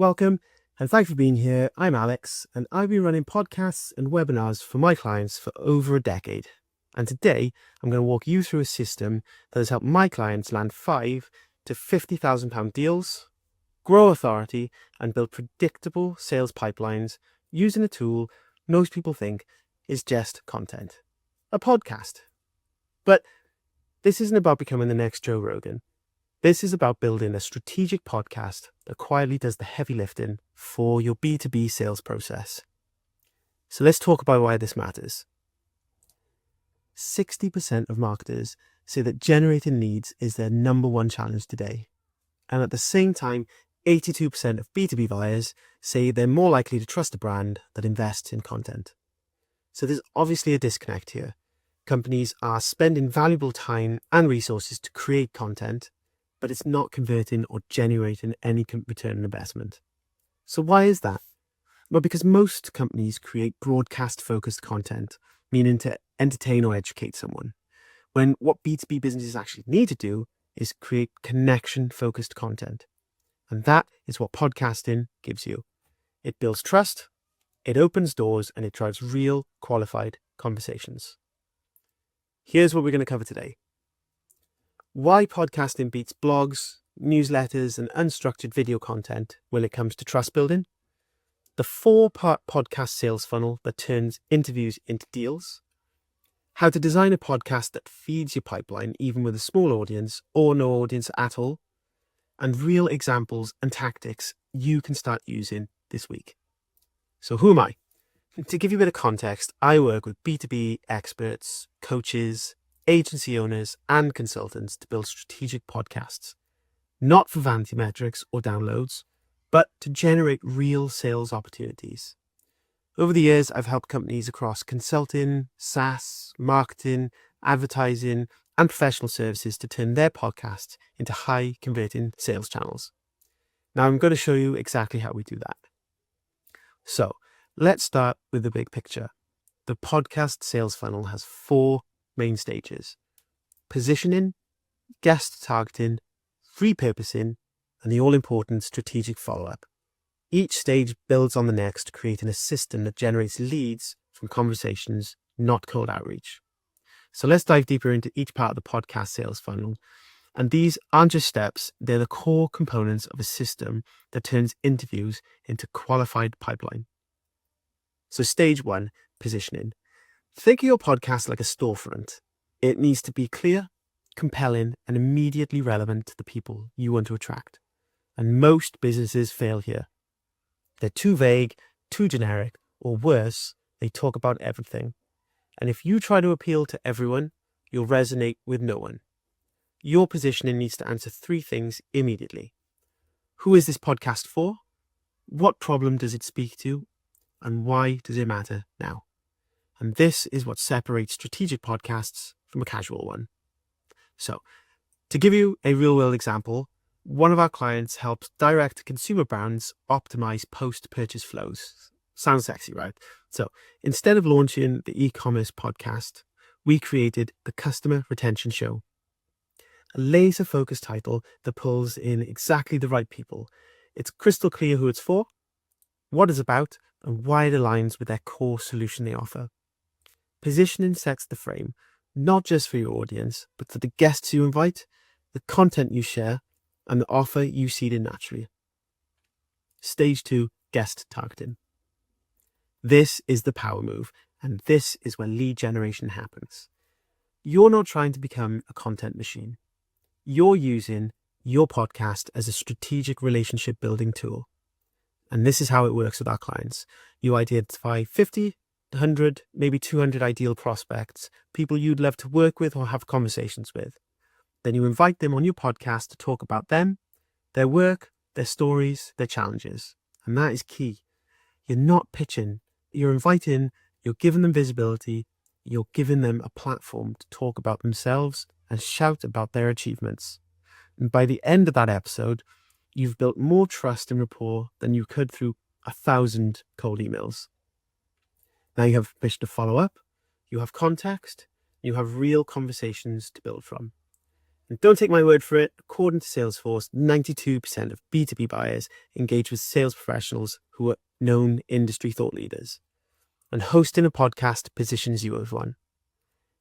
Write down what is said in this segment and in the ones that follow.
Welcome, and thanks for being here. I'm Alex, and I've been running podcasts and webinars for my clients for over a decade. And today, I'm going to walk you through a system that has helped my clients land £5,000 to £50,000 deals, grow authority, and build predictable sales pipelines using a tool most people think is just content, a podcast. But this isn't about becoming the next Joe Rogan. This is about building a strategic podcast that quietly does the heavy lifting for your B2B sales process. So let's talk about why this matters. 60% of marketers say that generating leads is their number one challenge today. And at the same time, 82% of B2B buyers say they're more likely to trust a brand that invests in content. So there's obviously a disconnect here. Companies are spending valuable time and resources to create content, but it's not converting or generating any return on investment. So why is that? Well, because most companies create broadcast-focused content, meaning to entertain or educate someone, when what B2B businesses actually need to do is create connection-focused content. And that is what podcasting gives you. It builds trust, it opens doors, and it drives real, qualified conversations. Here's what we're going to cover today. Why podcasting beats blogs, newsletters, and unstructured video content when it comes to trust building. The 4-part podcast sales funnel that turns interviews into deals. How to design a podcast that feeds your pipeline even with a small audience or no audience at all. And real examples and tactics you can start using this week. So who am I? To give you a bit of context, I work with B2B experts, coaches, agency owners, and consultants to build strategic podcasts, not for vanity metrics or downloads, but to generate real sales opportunities. Over the years, I've helped companies across consulting, SaaS, marketing, advertising, and professional services to turn their podcasts into high-converting sales channels. Now, I'm going to show you exactly how we do that. So, let's start with the big picture. The podcast sales funnel has 4 main stages: positioning, guest targeting, repurposing, and the all-important strategic follow-up. Each stage builds on the next, creating a system that generates leads from conversations, not cold outreach. So let's dive deeper into each part of the podcast sales funnel. And these aren't just steps, they're the core components of a system that turns interviews into qualified pipeline. So stage 1, positioning. Think of your podcast like a storefront. It needs to be clear, compelling, and immediately relevant to the people you want to attract. And most businesses fail here. They're too vague, too generic, or worse, they talk about everything. And if you try to appeal to everyone, you'll resonate with no one. Your positioning needs to answer 3 things immediately. Who is this podcast for? What problem does it speak to? And why does it matter now? And this is what separates strategic podcasts from a casual one. So, to give you a real-world example, one of our clients helps direct-to-consumer brands optimize post-purchase flows. Sounds sexy, right? So, instead of launching the e-commerce podcast, we created the Customer Retention Show, a laser-focused title that pulls in exactly the right people. It's crystal clear who it's for, what it's about, and why it aligns with their core solution they offer. Positioning sets the frame, not just for your audience, but for the guests you invite, the content you share, and the offer you seed in naturally. Stage 2, guest targeting. This is the power move, and this is where lead generation happens. You're not trying to become a content machine. You're using your podcast as a strategic relationship building tool. And this is how it works with our clients. You identify 50, 100, maybe 200 ideal prospects, people you'd love to work with or have conversations with. Then you invite them on your podcast to talk about them, their work, their stories, their challenges. And that is key. You're not pitching. You're inviting, you're giving them visibility, you're giving them a platform to talk about themselves and shout about their achievements. And by the end of that episode, you've built more trust and rapport than you could through 1,000 cold emails. Now you have permission to follow up, you have context, you have real conversations to build from. And don't take my word for it. According to Salesforce, 92% of B2B buyers engage with sales professionals who are known industry thought leaders. And hosting a podcast positions you as one.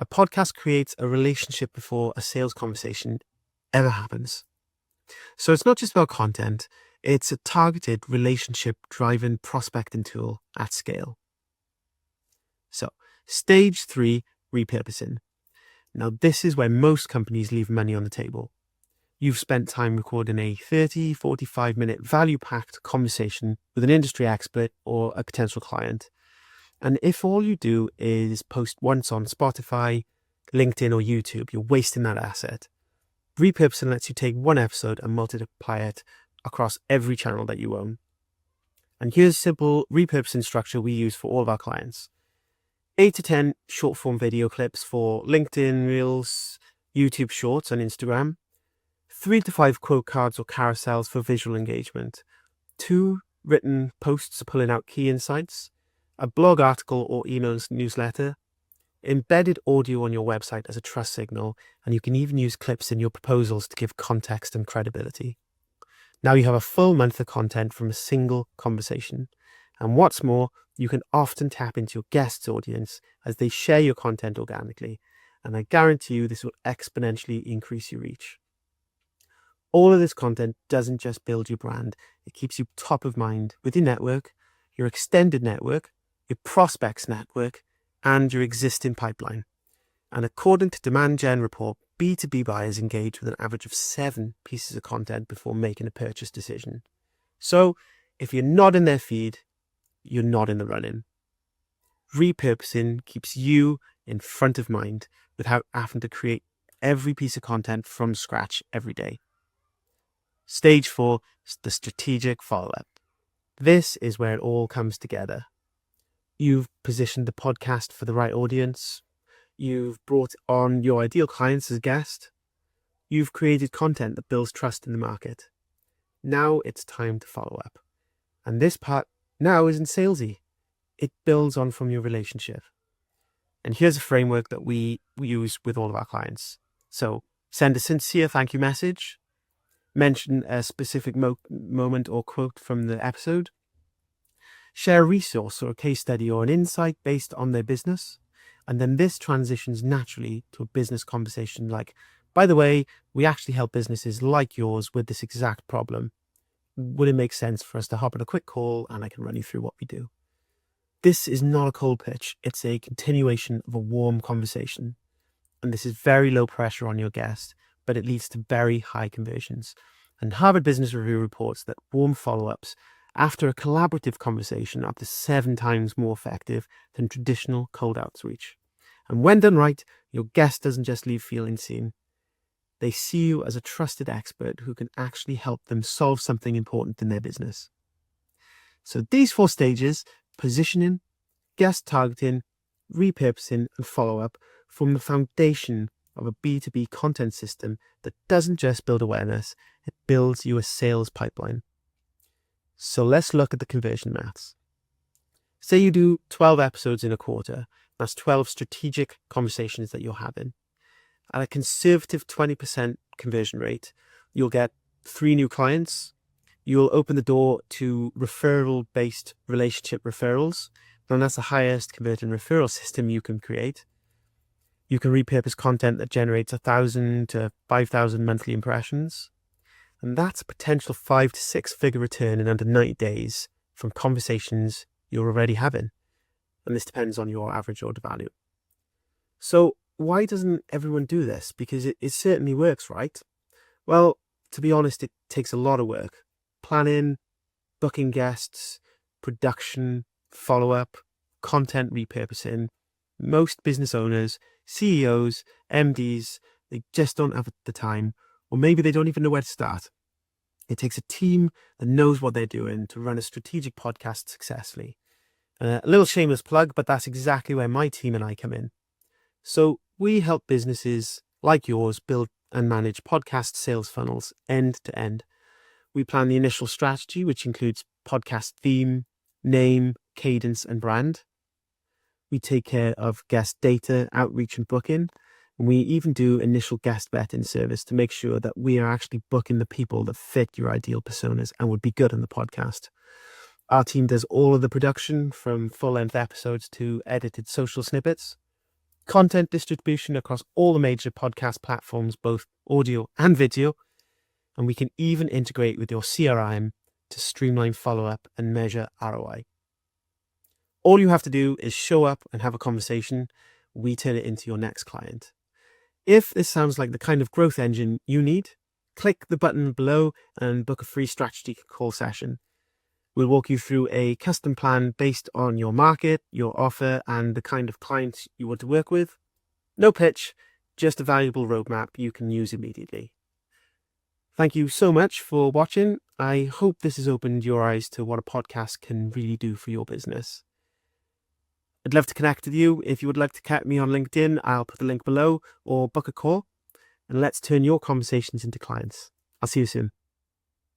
A podcast creates a relationship before a sales conversation ever happens. So it's not just about content, it's a targeted relationship-driven prospecting tool at scale. So, stage 3, repurposing. Now, this is where most companies leave money on the table. You've spent time recording a 30, 45-minute value-packed conversation with an industry expert or a potential client. And if all you do is post once on Spotify, LinkedIn, or YouTube, you're wasting that asset. Repurposing lets you take one episode and multiply it across every channel that you own. And here's a simple repurposing structure we use for all of our clients. 8 to 10 short form video clips for LinkedIn Reels, YouTube Shorts, and Instagram. 3 to 5 quote cards or carousels for visual engagement. 2 written posts pulling out key insights. A blog article or email newsletter. Embedded audio on your website as a trust signal, and you can even use clips in your proposals to give context and credibility. Now you have a full month of content from a single conversation. And what's more, you can often tap into your guest's audience as they share your content organically, and I guarantee you this will exponentially increase your reach. All of this content doesn't just build your brand, it keeps you top of mind with your network, your extended network, your prospects network, and your existing pipeline. And according to Demand Gen report, B2B buyers engage with an average of 7 pieces of content before making a purchase decision. So if you're not in their feed, you're not in the running. Repurposing keeps you in front of mind without having to create every piece of content from scratch every day. Stage 4 is the strategic follow-up. This is where it all comes together. You've positioned the podcast for the right audience. You've brought on your ideal clients as a guest. You've created content that builds trust in the market. Now it's time to follow up. And this part now isn't salesy. It builds on from your relationship. And here's a framework that we use with all of our clients. So send a sincere thank you message. Mention a specific moment or quote from the episode. Share a resource or a case study or an insight based on their business. And then this transitions naturally to a business conversation like, by the way, we actually help businesses like yours with this exact problem. Would it make sense for us to hop on a quick call and I can run you through what we do? This is not a cold pitch. It's a continuation of a warm conversation. And this is very low pressure on your guest, but it leads to very high conversions. And Harvard Business Review reports that warm follow-ups after a collaborative conversation are up to 7 times more effective than traditional cold outreach. And when done right, your guest doesn't just leave feeling seen. They see you as a trusted expert who can actually help them solve something important in their business. So these 4 stages, positioning, guest targeting, repurposing, and follow-up, form the foundation of a B2B content system that doesn't just build awareness, it builds you a sales pipeline. So let's look at the conversion maths. Say you do 12 episodes in a quarter. That's 12 strategic conversations that you're having. At a conservative 20% conversion rate, you'll get 3 new clients. You'll open the door to referral-based relationship referrals. And that's the highest converting referral system you can create. You can repurpose content that generates 1,000 to 5,000 monthly impressions. And that's a potential 5 to 6 figure return in under 90 days from conversations you're already having. And this depends on your average order value. So why doesn't everyone do this? Because it certainly works, right? Well, to be honest, it takes a lot of work. Planning, booking guests, production, follow-up, content repurposing. Most business owners, CEOs, MDs, they just don't have the time, or maybe they don't even know where to start. It takes a team that knows what they're doing to run a strategic podcast successfully. A little shameless plug, but that's exactly where my team and I come in. So we help businesses like yours build and manage podcast sales funnels end to end. We plan the initial strategy, which includes podcast theme, name, cadence, and brand. We take care of guest data, outreach, and booking. We even do initial guest vetting service to make sure that we are actually booking the people that fit your ideal personas and would be good on the podcast. Our team does all of the production, from full-length episodes to edited social snippets, content distribution across all the major podcast platforms, both audio and video, and we can even integrate with your CRM to streamline follow-up and measure ROI. All you have to do is show up and have a conversation. We turn it into your next client. If this sounds like the kind of growth engine you need, click the button below and book a free strategy call session. We'll walk you through a custom plan based on your market, your offer, and the kind of clients you want to work with. No pitch, just a valuable roadmap you can use immediately. Thank you so much for watching. I hope this has opened your eyes to what a podcast can really do for your business. I'd love to connect with you. If you would like to catch me on LinkedIn, I'll put the link below, or book a call, and let's turn your conversations into clients. I'll see you soon.